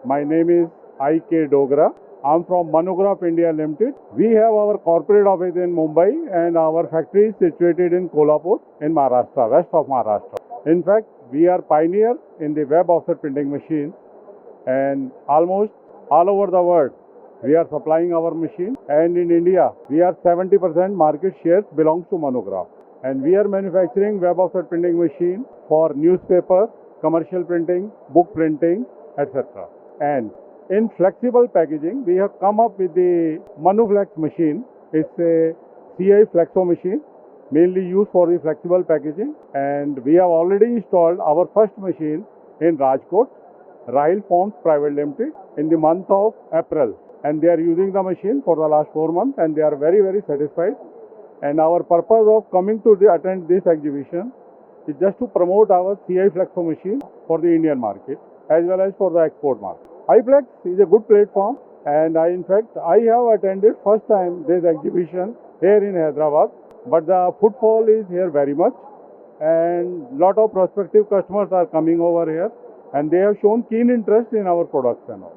My name is I.K. Dogra. I'm from Manugraph India Limited. We have our corporate office in Mumbai and our factory is situated in Kolhapur in Maharashtra, west of Maharashtra. In fact, we are pioneer in the web offset printing machine, and almost all over the world we are supplying our machine, and in India we are 70% market shares belongs to Manugraph, and we are manufacturing web offset printing machine for newspaper, commercial printing, book printing, etc. And in flexible packaging, we have come up with the Manugraph machine. It's a CI flexo machine, mainly used for the flexible packaging. And we have already installed our first machine in Rajkot, Rahil Forms Private Limited, in the month of April. And they are using the machine for the last 4 months, and they are very, very satisfied. And our purpose of coming to attend this exhibition is just to promote our CI flexo machine for the Indian market as well as for the export market. HIPLEX is a good platform, and I have attended first time this exhibition here in Hyderabad, but the footfall is here very much, and lot of prospective customers are coming over here, and they have shown keen interest in our products and all.